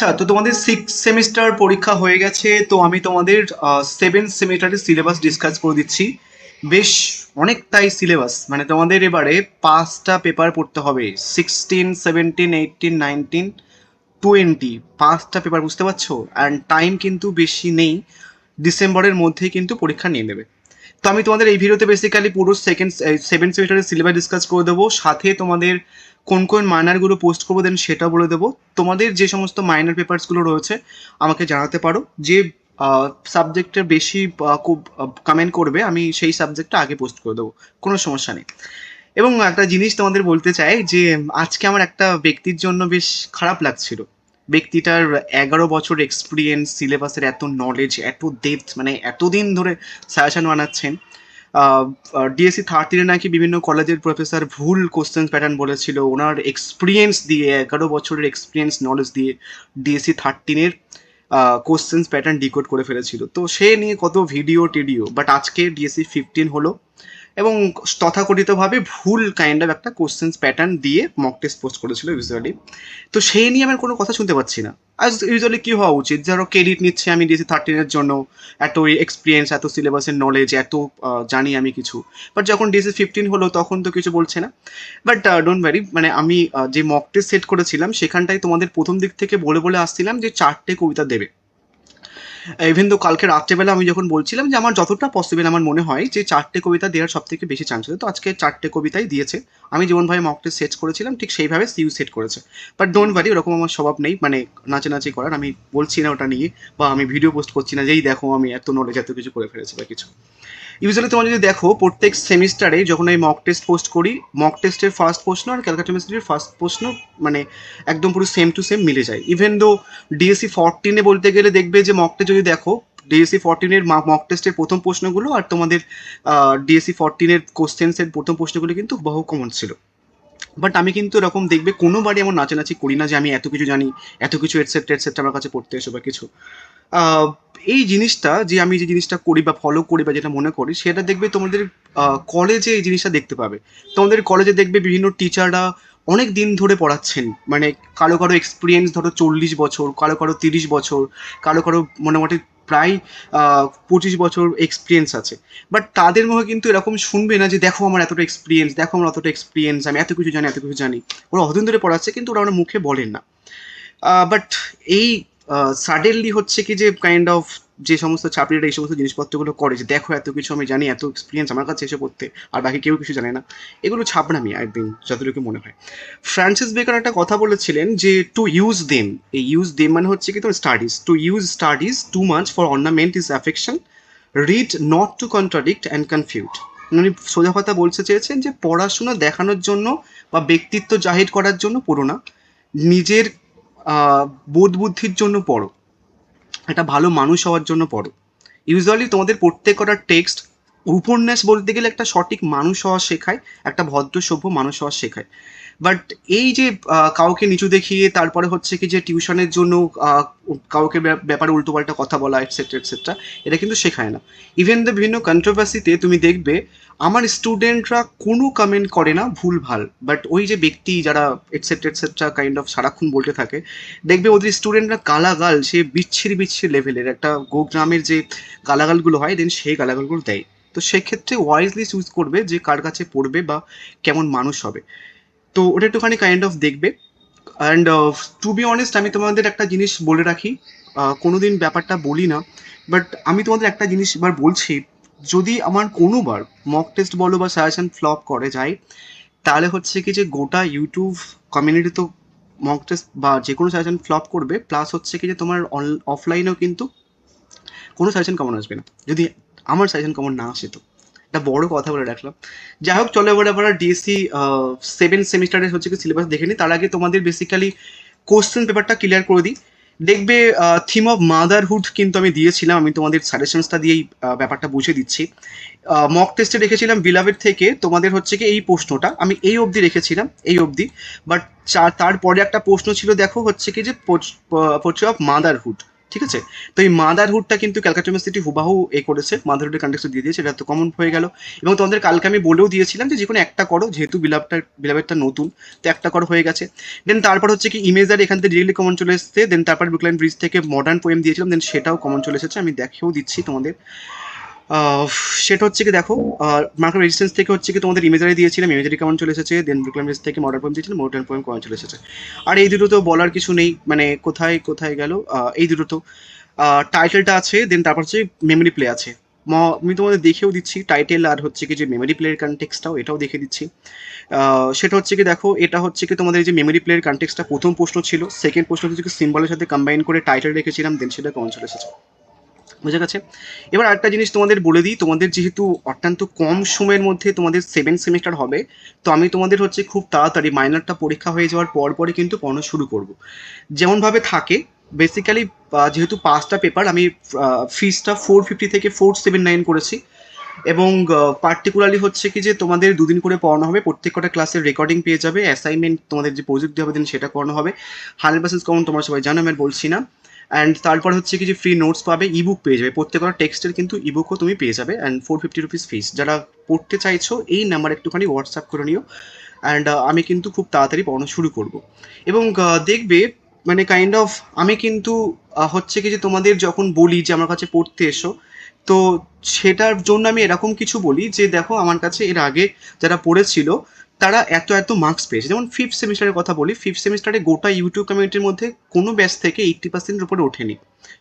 আচ্ছা, তো তোমাদের 6 সেমিস্টার পরীক্ষা হয়ে গেছে। তো আমি তোমাদের 7 সেমিস্টারের সিলেবাস ডিসকাস করে দিচ্ছি। বেশ অনেকটাই সিলেবাস, মানে তোমাদের এবারে 5টা পেপার পড়তে হবে। 16, 17, 18, 19, 20, 5টা পেপার, বুঝতে পারছো? অ্যান্ড টাইম কিন্তু বেশি নেই, ডিসেম্বরের মধ্যেই কিন্তু পরীক্ষা নিয়ে নেবে। তো আমি তোমাদের এই ভিডিওতে বেসিক্যালি পুরো 7 সেমিস্টারের সিলেবাস ডিসকাস করে দেবো, সাথে তোমাদের কোন কোন মাইনারগুলো পোস্ট করবো দেন সেটা বলে দেবো। তোমাদের যে সমস্ত মাইনার পেপারসগুলো রয়েছে আমাকে জানাতে পারো, যে সাবজেক্টের বেশি খুব কমেন্ট করবে, আমি সেই সাবজেক্টটা আগে পোস্ট করে দেবো, কোনো সমস্যা নেই। এবং একটা জিনিস তোমাদের বলতে চাই যে আজকে আমার একটা ব্যক্তির জন্য বেশ খারাপ লাগছিল। ব্যক্তিটার 11 বছর এক্সপিরিয়েন্স, সিলেবাসের এত নলেজ, এত ডেপথ, মানে এতদিন ধরে সাজেশন বানাচ্ছেন। ডিএসসি থার্ড 3 নাকি বিভিন্ন কলেজের প্রফেসর ভুল কোশ্চেন প্যাটার্ন বলেছিল, ওনার এক্সপিরিয়েন্স দিয়ে, 11 বছরের এক্সপিরিয়েন্স নলেজ দিয়ে DSC third 3 questions pattern decode করে ফেলেছিল। তো সে নিয়ে কত ভিডিও টিডিও, বাট আজকে ডিএসসি 15 হলো এবং তথাকথিতভাবে ভুল কাইন্ড অফ একটা কোশ্চেন্স প্যাটার্ন দিয়ে মক টেস্ট পোস্ট করেছিল ইউজুয়ালি। তো সেই নিয়ে আমার কোনো কথা শুনতে পাচ্ছি না। আজ ইউজুয়ালি কী হওয়া উচিত, ধরো ক্রেডিট নিচ্ছে আমি ডিএসসি 13 জন্য, এত এক্সপিরিয়েন্স, এত সিলেবাসের নলেজ, এত জানি আমি কিছু। বাট যখন ডিএসসি 15 হলো তখন তো কিছু বলছে না। বাট ডোন্ট ওয়ারি, মানে আমি যে মক টেস্ট সেট করেছিলাম সেখানটায় তোমাদের প্রথম দিক থেকে বলে বলে আসছিলাম যে 4টে কবিতা দেবে। ইভেন তো কালকে রাত্রেবেলা আমি যখন বলছিলাম যে আমার যতটা পসিবল আমার মনে হয় যে 4টে কবিতা দেওয়ার সব থেকে বেশি চান্স আছে, তো আজকে 4টে কবিতাই দিয়েছে। আমি যেমনভাবে মক টেস্ট সেট করেছিলাম ঠিক সেইভাবে সিইউ সেট করেছে। বাট ডোন্ট ওয়ারি, ওরকম আমার স্বভাব নেই, মানে নাচানাচি করার। আমি বলছি না ওটা নিয়ে, বা আমি ভিডিও পোস্ট করছি না যেই দেখো আমি এত নলেজ, এত কিছু করে ফেলেছি বা কিছু। ইউজুয়ালি তোমরা যদি দেখো প্রত্যেক সেমিস্টারে যখন আমি মক টেস্ট পোস্ট করি, মক টেস্টের ফার্স্ট প্রশ্ন আর ক্যালকাটা ইউনিভার্সিটির ফার্স্ট প্রশ্ন মানে একদম পুরো সেম টু সেম মিলে যায়। ইভেন দো ডিএসসি 14 বলতে গেলে দেখবে যে মক টেস্ট যদি দেখো, ডিএসসি 14 মক টেস্টের প্রথম প্রশ্নগুলো আর তোমাদের ডিএসসি 14 কোশ্চেন্সের প্রথম প্রশ্নগুলো কিন্তু বহু কমন ছিল। বাট আমি কিন্তু এরকম দেখবে কোনোবারই এমন নাচানাচি করি না যে আমি এত কিছু জানি, এত কিছু এটসেট্রা এটসেট্রা আমার কাছে পড়তে এসো বা কিছু। আহ, এই জিনিসটা যে আমি যে জিনিসটা করি বা ফলো করি বা যেটা মনে করি, সেটা দেখবে তোমাদের কলেজে এই জিনিসটা দেখতে পাবে। তোমাদের কলেজে দেখবে বিভিন্ন টিচাররা অনেক দিন ধরে পড়াচ্ছেন, মানে কারো কারো এক্সপিরিয়েন্স ধরো 40 বছর, কারো কারো 30 বছর, কারো কারো মোটামুটি প্রায় 25 বছর এক্সপিরিয়েন্স আছে। বাট তাদের মুখে কিন্তু এরকম শুনবে না যে দেখো আমার এতটা এক্সপিরিয়েন্স, দেখো আমার অতটা এক্সপিরিয়েন্স, আমি এত কিছু জানি, এত কিছু জানি। ওরা অতদিন ধরে পড়াচ্ছে কিন্তু ওরা ওরা মুখে বলেন না। বাট এই সাডেনলি হচ্ছে কি যে কাইন্ড অফ যে সমস্ত ছাত্রীরা এই সমস্ত জিনিসপত্রগুলো করে, যে দেখো এত কিছু আমি জানি, এত এক্সপিরিয়েন্স আমার কাছে এসে পড়তে, আর বাকি কেউ কিছু জানে না, এগুলো ছাপড়ামি একদিন যতটুকু মনে হয়। ফ্রান্সিস বেকন একটা কথা বলেছিলেন যে টু ইউজ দেম, এই ইউজ দেম মানে হচ্ছে কি তোমার studies, to use studies too much for ornament is affection, read not to contradict and confute. উনি সোজা কথা বলতে চেয়েছেন যে পড়াশোনা দেখানোর জন্য বা ব্যক্তিত্ব জাহির করার জন্য পড়ো না, নিজের বোধ বুদ্ধির জন্য পড়ো, একটা ভালো মানুষ হওয়ার জন্য পড়ো। ইউজুয়ালি তোমাদের পড়তে করা টেক্সট, উপন্যাস বলতে গেলে একটা সঠিক মানুষ হওয়া শেখায়, একটা ভদ্র সভ্য মানুষ হওয়া শেখায়। বাট এই যে কাউকে নিচু দেখিয়ে তারপরে হচ্ছে কি যে টিউশনের জন্য আহ, কাউকে ব্যাপারে উল্টোপাল্টা কথা বলা এটসেট্রা এটসেট্রা, এটা কিন্তু শেখায় না। ইভেন দ্য বিভিন্ন কন্ট্রোভার্সিতে তুমি দেখবে আমার স্টুডেন্টরা কোনো কমেন্ট করে না ভুল ভাল, বাট ওই যে ব্যক্তি যারা এটসেট্রা এটসেট্রা কাইন্ড অফ সারাক্ষণ বলতে থাকে, দেখবে ওদের স্টুডেন্টরা গালাগাল, সে বিচ্ছিরি বিচ্ছিরি লেভেলের একটা গ্রামের যে গালাগালগুলো হয় দেন সেই গালাগালগুলো দেয়। তো সেক্ষেত্রে ওয়াইজলি চুজ করবে যে কার কাছে পড়বে বা কেমন মানুষ হবে। তো ওটা একটুখানি কাইন্ড অফ দেখবে। অ্যান্ড টু বি অনেস্ট, আমি তোমাদের একটা জিনিস বলে রাখি, কোনোদিন ব্যাপারটা বলি না, বাট আমি তোমাদের একটা জিনিস এবার বলছি, যদি আমার কোনোবার মক টেস্ট বলো বা সাজেশন ফ্লপ করে যায়, তাহলে হচ্ছে কি যে গোটা ইউটিউব কমিউনিটি তো মক টেস্ট বা যে কোনো সাজেশন ফ্লপ করবে, প্লাস হচ্ছে কি যে তোমার অফলাইনেও কিন্তু কোনো সাজেশন কমন আসবে না, যদি আমার সাজেশন কমন না আসে তো। একটা বড় কথা বলে রাখলাম। যাই হোক, চলো এবার আমরা ডিএসসি 7 সেমিস্টারের হচ্ছে কি সিলেবাস দেখে নিই। তার আগে তোমাদের বেসিক্যালি কোশ্চেন পেপারটা ক্লিয়ার করে দিই। দেখবে থিম অফ মাদারহুড কিন্তু আমি দিয়েছিলাম, আমি তোমাদের সাজেশনসটা দিয়েই ব্যাপারটা বুঝে দিচ্ছি। মক টেস্টে রেখেছিলাম বিলাভের থেকে তোমাদের হচ্ছে কি এই প্রশ্নটা আমি এই অবধি রেখেছিলাম, এই অবধি। বাট তারপরে একটা প্রশ্ন ছিল, দেখো হচ্ছে কি যে পোর্ট্রে অফ মাদারহুড, ঠিক আছে? তো এই মাদারহুডটা কিন্তু ক্যালকাটা ইউনিভার্সিটি হুবাহু করেছে, মাদারহুডের কনটেক্সটে দিয়ে দিয়েছে, এটা তো কমন হয়ে গেল। এবং তোমাদের কালকে আমি বলেও দিয়েছিলাম যে যেকোনো একটা করো, যেহেতু বিলাভেরটা নতুন, তো একটা করো হয়ে গেছে। দেন তারপর হচ্ছে কি ইমেজার এখান থেকে ডিরেক্টলি কমন চলে এসেছে। দেন তারপর ব্রুকলাইন ব্রিজ থেকে মডার্ন পোয়েম দিয়েছিলাম, দেন সেটাও কমন চলে এসেছে, আমি দেখেও দিচ্ছি তোমাদের। আহ, সেটা হচ্ছে কি দেখো, মার্কেট রেজিস্ট্যান্স থেকে হচ্ছে কি তোমাদের ইমেজারি দিয়েছিলাম, ইমেজারি কেমন চলে এসেছে। দেন ব্রুকলাইন ব্রিজ থেকে মডার্ন পোয়েম দিয়েছিলাম, মডার্ন পোয়েম কেমন চলে এসেছে। আর এই দুটো তো বলার কিছু নেই, মানে কোথায় কোথায় গেল, এই দুটো তো টাইটেলটা আছে, দেন তারপর হচ্ছে মেমোরি প্লে আছে। আমি তোমাদের দেখেও দিচ্ছি টাইটেল, আর হচ্ছে কি যে মেমোরি প্লেয়ের কনটেক্সটাও এটাও দেখে দিচ্ছি। সেটা হচ্ছে কি দেখো, এটা হচ্ছে কি তোমাদের এই যে মেমোরি প্লেয়ের কনটেক্সটটা প্রথম প্রশ্ন ছিল, সেকেন্ড প্রশ্ন হচ্ছে কি সিম্বলের সাথে কম্বাইন করে টাইটেল রেখেছিলাম, দেন সেটা কমন চলে এসেছে। বুঝে গেছে? এবার আরেকটা জিনিস তোমাদের বলে দিই, তোমাদের যেহেতু অত্যন্ত কম সময়ের মধ্যে তোমাদের 7 সেমিস্টার হবে, তো আমি তোমাদের হচ্ছে খুব তাড়াতাড়ি মাইনরটা পরীক্ষা হয়ে যাওয়ার পরই কিন্তু পড়ানো শুরু করব। যেমনভাবে থাকে বেসিক্যালি, যেহেতু 5টা পেপার, আমি ফিসটা 450 থেকে 479 করেছি। এবং পার্টিকুলারলি হচ্ছে কি যে তোমাদের দুদিন করে পড়ানো হবে, প্রত্যেকটা ক্লাসের রেকর্ডিং পেয়ে যাবে, অ্যাসাইনমেন্ট তোমাদের যে প্রজেক্ট দেওয়া হবে দিন সেটা করানো হবে। 100% কমন তোমরা সবাই জানো, আমি আর বলছি না। অ্যান্ড তারপর হচ্ছে কি যে ফ্রি নোটস পাবে, ইবুক পেয়ে যাবে, প্রত্যেকটা টেক্সটের কিন্তু ইবুকও তুমি পেয়ে যাবে। অ্যান্ড 450 রুপিস ফিস। যারা পড়তে চাইছো এই নাম্বার একটুখানি হোয়াটসঅ্যাপ করে নিও। অ্যান্ড আমি কিন্তু খুব তাড়াতাড়ি পড়ানো শুরু করব। এবং দেখবে মানে কাইন্ড অফ আমি কিন্তু হচ্ছে কি যে তোমাদের যখন বলি যে আমার কাছে পড়তে এসো, তো সেটার জন্য আমি এরকম কিছু বলি যে দেখো আমার কাছে এর আগে যারা পড়েছিল তারা এত এত মার্কস পেয়েছে। যেমন 5th সেমিস্টারের কথা বলি, 5th সেমিস্টারে গোটা ইউটিউব কমিউনিটির মধ্যে কোনো ব্যাচ থেকে 80%-এর উপরে ওঠেনি।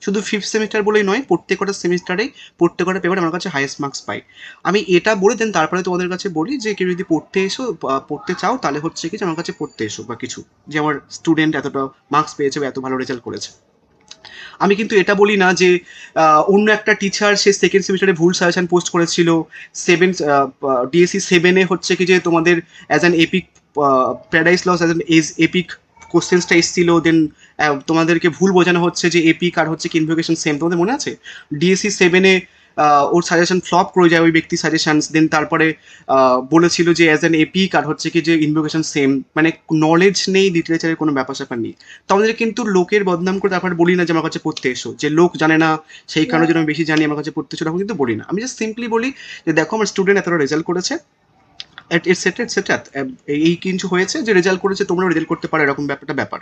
শুধু 5th সেমিস্টার বলেই নয়, প্রত্যেকটা সেমিস্টারেই প্রত্যেকটা পেপারে আমার কাছে হাইয়েস্ট মার্কস পাই। আমি এটা বলে দেন তারপরে তোমাদের কাছে বলি যে কেউ যদি পড়তে এসো পড়তে চাও তাহলে হচ্ছে কি যে আমার কাছে পড়তে এসো বা কিছু, যে আমার স্টুডেন্ট এতটা মার্কস পেয়েছে বা এত ভালো রেজাল্ট করেছে। আমি কিন্তু এটা বলি না যে অন্য একটা টিচার সে সেকেন্ড সেমিস্টারে ভুল সাজেশন পোস্ট করেছিল, ডিএসসি 7-এ হচ্ছে কি যে তোমাদের as an epic Paradise Lost as an epic কোশ্চেন্সটা এসেছিল, দেন তোমাদেরকে ভুল বোঝানো হচ্ছে যে এপিক আর হচ্ছে কি ইনভোকেশন সেম। তোমাদের মনে আছে ডিএসসি 7-এ ওর সাজেশন ফ্লপ করে যায় ওই ব্যক্তির সাজেশন, দেন তারপরে বলেছিল যে অ্যাজ অ্যান এপিক আর হচ্ছে কি যে ইনভোকেশন সেম, মানে নলেজ নেই, লিটারেচারের কোনো ব্যাপার স্যাপার নেই। তো আমাদের কিন্তু লোকের বদনাম করে তারপরে বলি না যে আমার কাছে পড়তে এসো, যে লোক জানে না সেই কারণে যেন আমি বেশি জানি আমার কাছে পড়তে এসো, তখন কিন্তু বলি না। আমি জাস্ট সিম্পলি বলি যে দেখো আমার স্টুডেন্ট এতটা রেজাল্ট করেছে, এটসেট্রা এটসেট্রা, এই কিছু হয়েছে যে রেজাল্ট করেছে, তোমরাও রেজাল্ট করতে পারো, এরকম ব্যাপারটা ব্যাপার।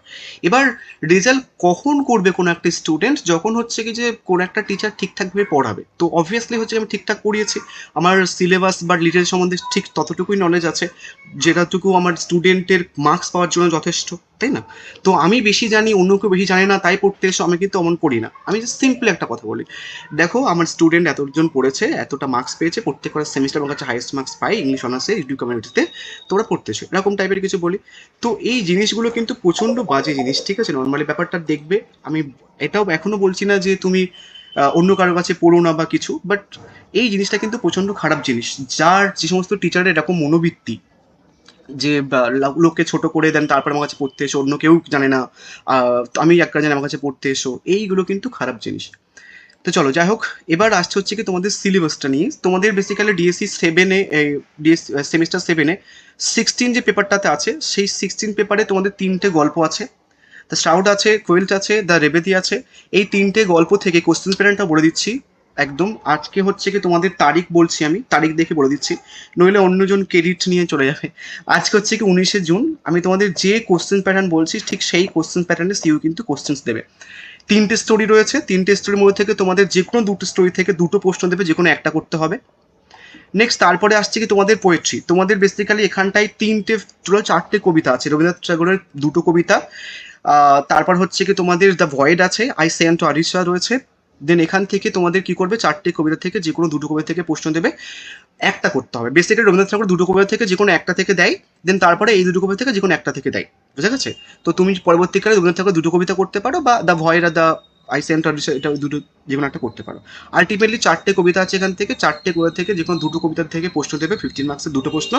এবার রেজাল্ট কখন করবে কোনো একটা স্টুডেন্ট, যখন হচ্ছে কি যে কোনো একটা টিচার ঠিকঠাকভাবে পড়াবে। তো অবভিয়াসলি হচ্ছে আমি ঠিকঠাক পড়িয়েছি, আমার সিলেবাস বা লিটারেচার সম্বন্ধে ঠিক ততটুকুই নলেজ আছে যেটাটুকু আমার স্টুডেন্টের মার্কস পাওয়ার জন্য যথেষ্ট, তাই না? তো আমি বেশি জানি অন্য কেউ বেশি জানে না তাই পড়তে এসো, আমি কিন্তু অমন করি না। আমি জাস্ট সিম্পলি একটা কথা বলি, দেখো আমার স্টুডেন্ট এতজন পড়েছে, এতটা মার্কস পেয়েছে, প্রত্যেকটা সেমিস্টার আমার কাছে হাইয়েস্ট মার্কস পাই ইংলিশ অনার্সে ইউটিউব কমিউনিটিতে, তোমরা পড়তেছো এরকম টাইপের কিছু বলি। তো এই জিনিসগুলো কিন্তু প্রচণ্ড বাজে জিনিস, ঠিক আছে? নর্মালি ব্যাপারটা দেখবে, আমি এটাও এখনো বলছি না যে তুমি অন্য কারোর কাছে পড়ো না বা কিছু, বাট এই জিনিসটা কিন্তু প্রচণ্ড খারাপ জিনিস। যার যে সমস্ত টিচারের এরকম মনোবৃত্তি যে লোককে ছোট করে দেন তারপর আমার কাছে পড়তে এসো, অন্য কেউ জানে না, তো আমি একটা জানি আমার কাছে পড়তে এসো, এইগুলো কিন্তু খারাপ জিনিস। তো চলো যাই হোক, এবার আসছে হচ্ছে কি তোমাদের সিলেবাসটা নিয়ে। তোমাদের বেসিক্যালি ডিএসসি 7-এ ডিএসসি সেমিস্টার 7-এ 16 যে পেপারটাতে আছে, সেই 16 পেপারে তোমাদের 3টে গল্প আছে, দ্য শ্রাউড আছে, কোয়েল্ট আছে, দ্য রেবেদি আছে। এই 3টে গল্প থেকে কোশ্চেন প্যাটার্নটা বলে দিচ্ছি একদম। আজকে হচ্ছে কি তোমাদের তারিখ বলছি, আমি তারিখ দেখে বলে দিচ্ছি, নইলে অন্যজন ক্রেডিট নিয়ে চলে যাবে। আজকে হচ্ছে কি 19শে জুন। আমি তোমাদের যে কোশ্চেন প্যাটার্ন বলছি ঠিক সেই কোশ্চেন প্যাটার্নে সিইউ কিন্তু কোশ্চেন্স দেবে। 3টে স্টোরি রয়েছে, 3টে স্টোরির মধ্যে থেকে তোমাদের যে কোনো 2টো স্টোরি থেকে 2টো প্রশ্ন দেবে, যে কোনো একটা করতে হবে। নেক্সট তারপরে আসছে কি তোমাদের পোয়েট্রি। তোমাদের বেসিক্যালি এখানটায় 4টে কবিতা আছে, রবীন্দ্রনাথ ঠাকুরের 2টো কবিতা। তারপর হচ্ছে কি তোমাদের দ্য ভয়েড আছে, আই সেন্ট টু আরিশা রয়েছে। দেন এখান থেকে তোমাদের কি করবে, 4টে কবিতা থেকে যে কোনো 2টো কবিতা থেকে প্রশ্ন দেবে, একটা করতে হবে। বেসিক্যালি রবীন্দ্রনাথ ঠাকুর 2টো কবিতা থেকে যে কোনো একটা থেকে দেয়, দেন তারপরে এই 2টো কবিতা থেকে যে কোনো একটা থেকে দেয়। বুঝা গেছে? তো তুমি পরবর্তীকালে রবীন্দ্রনাথ ঠাকুর 2টো কবিতা করতে পারো, বা দ্য ভয়েড আর the I sent to Arisha, এটা 2টো যে কোনো একটা করতে পারো। আলটিমেটলি 4টে কবিতা আছে এখান থেকে, 4টে কবিতা থেকে যে কোনো 2টো কবিতার থেকে প্রশ্ন দেবে, 15 মার্কসের 2টো প্রশ্ন,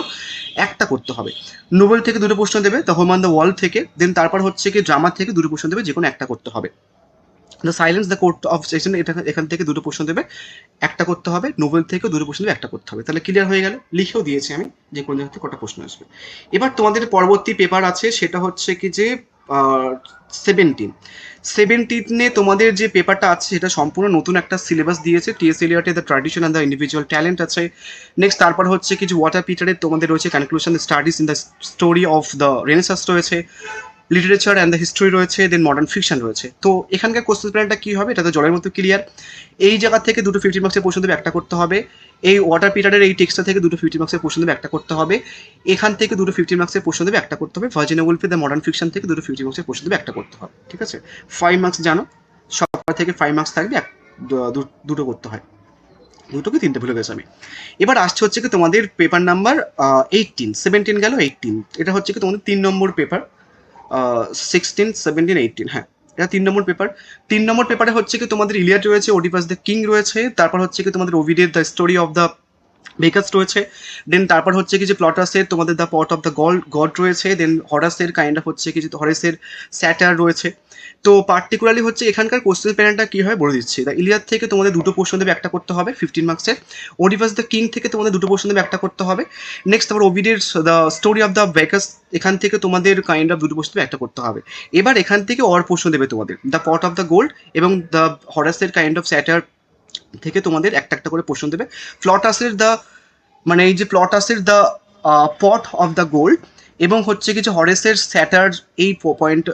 একটা করতে হবে। নোবেল থেকে 2টো প্রশ্ন দেবে, দ্য হোম অন দ্য ওয়াল থেকে। দেন তারপর হচ্ছে কি ড্রামা থেকে 2টো প্রশ্ন দেবে, যে কোনো একটা করতে হবে। The silence the court of session, এটা এখান থেকে 2টো প্রশ্ন দেবে, একটা করতে হবে। নোবেল থেকে 2টো প্রশ্ন দেবে, একটা করতে হবে। তাহলে ক্লিয়ার হয়ে গেল, লিখেও দিয়েছি আমি যে কোন জায়গা থেকে কটা প্রশ্ন আসবে। এবার তোমাদের পরবর্তী পেপার আছে, সেটা হচ্ছে কি যে 17 তোমাদের যে পেপারটা আছে সেটা সম্পূর্ণ নতুন একটা সিলেবাস দিয়েছে। টিএস এলিয়টে the tradition and the individual talent আছে। নেক্সট তারপর হচ্ছে কিছু ওয়াটার পিটারের তোমাদের রয়েছে conclusion studies in the story of the Renaissance রয়েছে, লিটারেচার অ্যান্ড দ্য হিস্ট্রি রয়েছে, দেন মডার্ন ফিকশন রয়েছে। তো এখানকার কোশ্চেন প্ল্যানটা কী হবে, এটা তো জলের মতো ক্লিয়ার। এই জায়গা থেকে দুটো 50 মার্ক্সের প্রশ্ন দেবে, একটা করতে হবে। এই ওয়াটার পিটারের এই টেক্সটা থেকে দুটো 50 মার্ক্সের প্রশ্ন দেবে, একটা করতে হবে। এখান থেকে দুটো 50 মার্ক্সের প্রশ্ন দেবে, একটা করতে হবে। ভার্জিনিয়া উলফে দ্য মডার্ন ফিকশন থেকে দুটো 50 মার্ক্সের প্রশ্ন দেবে, একটা করতে হবে। ঠিক আছে, 5 মার্ক্স জানো, সবার থেকে 5 মার্ক্স থাকবে, দুটো করতে হয়, দুটো কি তিনটে ভুলে গেছি আমি। এবার আসছে হচ্ছে কি তোমাদের পেপার নাম্বার 18, 17 গেল, 18 এটা হচ্ছে কি তোমাদের 3 নম্বর পেপার। 16, 17, 18, হ্যাঁ এটা 3 নম্বর পেপার। 3 নম্বর পেপারে হচ্ছে কি তোমাদের ইলিয়াড রয়েছে, ওডিপাস দ্য কিং রয়েছে, তারপর হচ্ছে কি তোমাদের ওভিডের the story of the Bacchus রয়েছে, দেন তারপর হচ্ছে কি যে প্লটাসের তোমাদের the pot of the gold রয়েছে, দেন হরাসের কাইন্ড অফ হচ্ছে কি যে হরেসের স্যাটার রয়েছে। তো পার্টিকুলারলি হচ্ছে এখানকার কোশ্চেন প্যাটার্নটা কী হয় বলে দিচ্ছি। দ্য ইলিয়াদ থেকে তোমাদের দুটো প্রশ্ন দেবে, একটা করতে হবে 15 মার্ক্সের। ওডিপাস দ্য কিং থেকে তোমাদের দুটো প্রশ্ন দেবে, একটা করতে হবে। নেক্সট তারপর ওভিডের the story of the Bacchus, এখান থেকে তোমাদের কাইন্ড অফ দুটো প্রশ্ন দেবে, একটা করতে হবে। এবার এখান থেকে প্রশ্ন দেবে তোমাদের the pot of the gold এবং দ্য হরাসের কাইন্ড অফ স্যাটার থেকে তোমাদের একটা একটা করে প্রশ্ন দেবে। প্লটাসের দ্য মানে এই যে প্লটাসের the pot of the gold এবং হচ্ছে কিছু হরেসের স্যাটার, এই পয়েন্ট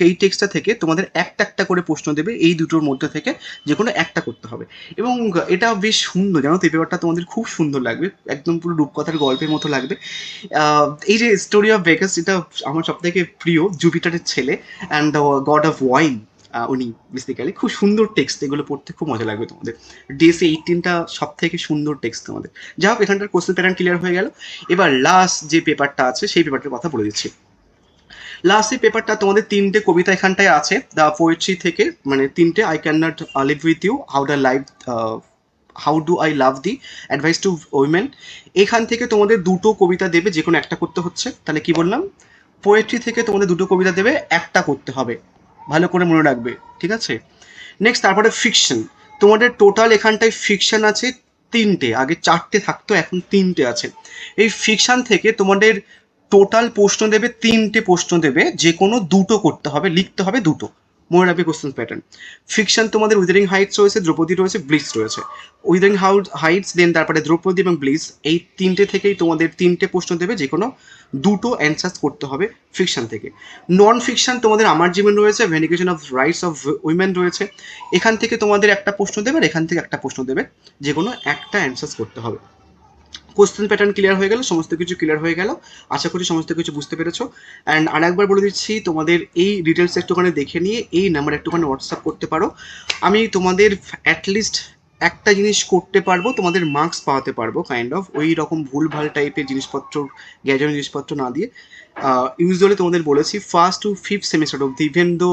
এই টেক্সটটা থেকে তোমাদের একটা একটা করে প্রশ্ন দেবে, এই দুটোর মধ্যে থেকে যে কোনো একটা করতে হবে। এবং এটা বেশ সুন্দর, জানো তো এই পেপারটা তোমাদের খুব সুন্দর লাগবে, একদম পুরো রূপকথার গল্পের মতো লাগবে। এই যে স্টোরি অফ বেকার্স, এটা আমার সব থেকে প্রিয়, জুপিটারের ছেলে and the god of wine, উনি বেসিক্যালি খুব সুন্দর টেক্সট, এগুলো পড়তে খুব মজা লাগবে তোমাদের। ডিএসসি 18টা সব থেকে সুন্দর টেক্সট তোমাদের। যাই হোক, এখানটার কোশ্চেন প্যাটার্ন ক্লিয়ার হয়ে গেল। এবার লাস্ট যে পেপারটা আছে সেই পেপারটার কথা বলে দিচ্ছি। লাস্ট এই পেপারটা তোমাদের 3টে কবিতা এখানটায় আছে দ্য পোয়েট্রি থেকে, মানে 3টে। I can not live with you, how do I love thee, advice to women. এখান থেকে তোমাদের দুটো কবিতা দেবে, যে কোনো একটা করতে হচ্ছে। তাহলে কি বললাম, পোয়েট্রি থেকে তোমাদের দুটো কবিতা দেবে, একটা করতে হবে, ভালো করে মনে রাখবে, ঠিক আছে। নেক্সট তারপরে ফিকশন, তোমাদের টোটাল এখানটায় ফিকশন আছে 3টে, আগে 4টে থাকতো, এখন 3টে আছে। এই ফিকশন থেকে তোমাদের টোটাল প্রশ্ন দেবে, 3টে প্রশ্ন দেবে, যে কোনো দুটো করতে হবে, লিখতে হবে দুটো, মনে রাখবে কোশ্চেন প্যাটার্ন। ফিকশন তোমাদের উইদারিং হাইটস রয়েছে, দ্রৌপদী রয়েছে, ব্লিস রয়েছে। উইদারিং হাইটস, দেন তারপরে দ্রৌপদী এবং ব্লিস, এই 3টে থেকেই তোমাদের 3টে প্রশ্ন দেবে, যে কোনো দুটো অ্যান্সার করতে হবে ফিকশন থেকে। নন ফিকশন তোমাদের আমার জীবন রয়েছে, ভেনিকেশন অফ রাইটস অফ উইমেন রয়েছে। এখান থেকে তোমাদের একটা প্রশ্ন দেবে, আর এখান থেকে একটা প্রশ্ন দেবে, যে কোনো একটা অ্যান্সার করতে হবে। কোশ্চেন প্যাটার্ন ক্লিয়ার হয়ে গেল, সমস্ত কিছু ক্লিয়ার হয়ে গেল, আশা করি সমস্ত কিছু বুঝতে পেরেছো। অ্যান্ড আর একবার বলে দিচ্ছি, তোমাদের এই ডিটেলস একটুখানি দেখে নিয়ে এই নাম্বার একটুখানি হোয়াটসঅ্যাপ করতে পারো। আমি তোমাদের অ্যাটলিস্ট একটা জিনিস করতে পারবো, তোমাদের মার্কস পাওয়াতে পারবো, কাইন্ড অফ ওই রকম ভুলভাল টাইপের জিনিসপত্র, গ্যাজেট জিনিসপত্র না দিয়ে। ইউজুয়ালি তোমাদের বলেছি ফার্স্ট টু ফিফথ সেমিস্টার অব্দি, even though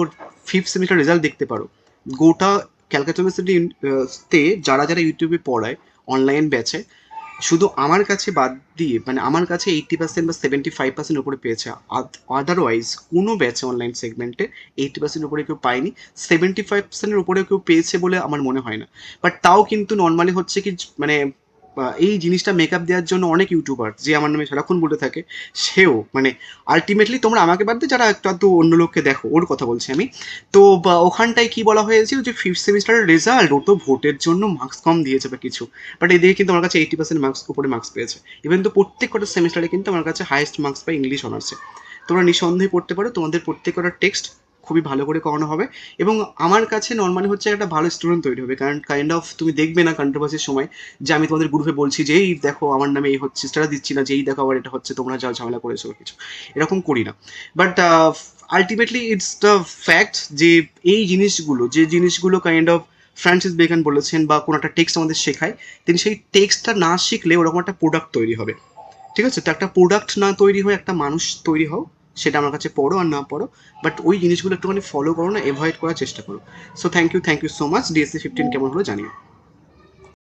fifth semester result দেখতে পারো। গোটা ক্যালকাটা ইউনিভার্সিটিতে যারা যারা ইউটিউবে পড়ায় অনলাইন ব্যাচে, শুধু আমার কাছে বাদ দিয়ে, মানে আমার কাছে 80% বা 75% উপরে পেয়েছে। আদারওয়াইজ কোনো ব্যাচে অনলাইন সেগমেন্টে 80% উপরে কেউ পায়নি, 75%-এর উপরে কেউ পেয়েছে বলে আমার মনে হয় না। বাট তাও কিন্তু নর্মালি হচ্ছে কি, মানে এই জিনিসটা মেকআপ দেওয়ার জন্য অনেক ইউটিউবার, যে আমার নামে সারাক্ষণ বলে থাকে, সেও মানে আলটিমেটলি, তোমরা আমাকে বাদ দিয়ে যারা একটু আধটু অন্য লোককে দেখো, ওর কথা বলছি আমি। তো ওখানটায় কি বলা হয়েছিল, যে ফিফথ সেমিস্টারের রেজাল্ট, ও তো ভোটের জন্য মার্কস কম দিয়েছে বা কিছু, বাট এদিকে কিন্তু আমার কাছে 80% মার্কস উপরে মার্কস পেয়েছে। ইভেন তো প্রত্যেক কটা সেমিস্টারে কিন্তু আমার কাছে হাইয়েস্ট মার্কস পাই ইংলিশ অনার্সে। তোমরা নিঃসন্দেহে পড়তে পারো, তোমাদের প্রত্যেক কটা টেক্সট খুবই ভালো করে করানো হবে, এবং আমার কাছে নর্মালি হচ্ছে একটা ভালো স্টুডেন্ট তৈরি হবে। কারণ কাইন্ড অফ তুমি দেখবে না কন্ট্রোভার্সির সময় যে আমি তোমাদের গ্রুপে বলছি যে এই দেখো আমার নামে এই হচ্ছে, সেটা দিচ্ছি না, যে এই দেখো আবার এটা হচ্ছে, তোমরা যা ঝামেলা করেছো কিছু, এরকম করি না। But ultimately it's the fact, যে এই জিনিসগুলো, যে জিনিসগুলো কাইন্ড অফ ফ্রান্সিস বেকন বলেছেন, বা কোনো একটা টেক্সট আমাদের শেখায়, তিনি সেই টেক্সটটা না শিখলে ওরকম একটা প্রোডাক্ট তৈরি হবে। ঠিক আছে, তো একটা প্রোডাক্ট না তৈরি হয়ে একটা মানুষ তৈরি হও, সেটা আমার কাছে পড়ো আর না পড়ো, বাট ওই জিনিসগুলো একটুখানি ফলো করো না, অ্যাভয়েড করার চেষ্টা করো। So thank you so much. DSC 15 কেমন হলো জানিও।